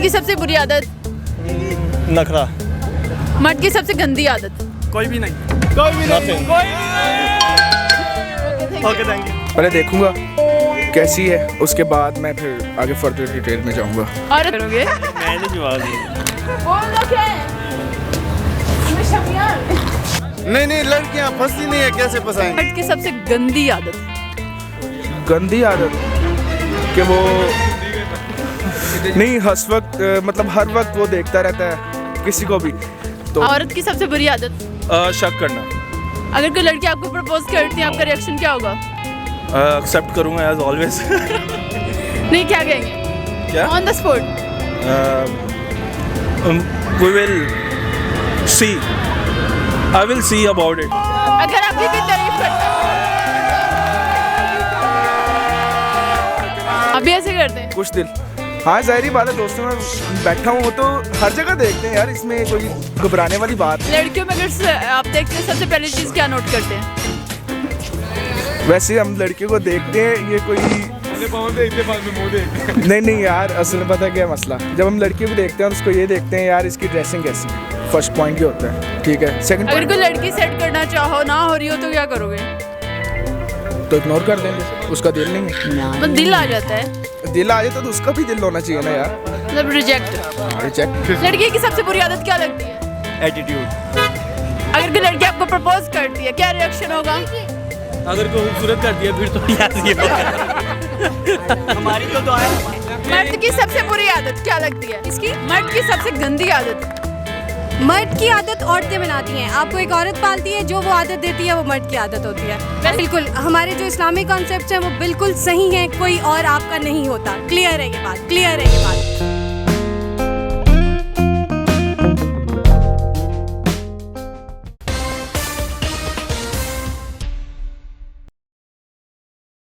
की सबसे बुरी आदत? नखरा। मर्द की सबसे गंदी आदत? कोई भी नहीं। Nothing. Okay thank you. पहले देखूंगा कैसी है, उसके बाद मैं फिर आगे फर्दर डिटेल में जाऊंगा। औरत करोगे? मैंने जवाब दिया। बोल दो क्या है? तुम्हें शर्मियाँ? नहीं लड़कियां फंसती नहीं है, कैसे फंसाएंगे? मर्द की सबसे गंदी आदत? गंदी आदत कि वो नहीं हर वक्त मतलब हर वक्त वो देखता रहता है किसी को भी तो औरत की सबसे बुरी आदत? शक करना। अगर कोई लड़की आपको प्रपोज करती है, आपका रिएक्शन क्या होगा? एक्सेप्ट करूंगा एज ऑलवेज। नहीं, क्या कहेंगे? क्या? On the spot? We will see, I will see about it. अगर आपकी कोई तारीफ करता है, आप भी ऐसे करते हैं? कुछ दिल, हाँ जाहिर बात है, दोस्तों में बैठा हूँ तो हर जगह देखते हैं यार, इसमें कोई घबराने वाली बात है। लड़कियों में अगर आप देखते हैं, सबसे पहली चीज़ क्या नोट करते हैं? वैसे हम लड़कियों को देखते हैं, ये कोई नहीं यार, असल में पता है क्या मसला, जब हम लड़कियों को देखते हैं तो उसको ये देखते हैं यार इसकी ड्रेसिंग कैसी है, फर्स्ट पॉइंट ये होता है, ठीक है। सेकंड अगर कोई लड़की सेट करना चाहो, ना हो रही हो तो क्या करोगे? तो इग्नोर कर देंगे, उसका दिल नहीं है। तो दिल आ जाता है, दिल आ जाए तो उसका भी दिल होना चाहिए ना यार। मतलब रिजेक्ट। रिजेक्ट। लड़की की सबसे बुरी आदत क्या लगती है? एटीट्यूड। अगर कोई लड़की आपको प्रपोज करती है, क्या रिएक्शन होगा? अगर कोई खूबसूरत कर दिया फिर तो यार हमारी तो दुआ है। मर्द की सबसे बुरी आदत क्या लगती है? इसकी मर्द की सबसे गंदी आदत? मर्द की आदत औरतें बनाती हैं, आपको एक औरत पालती है, जो वो आदत देती है वो मर्द की आदत होती है। बिल्कुल, हमारे जो इस्लामिक कॉन्सेप्ट्स हैं वो बिल्कुल सही हैं, कोई और आपका नहीं होता। क्लियर है ये बात, क्लियर है ये बात।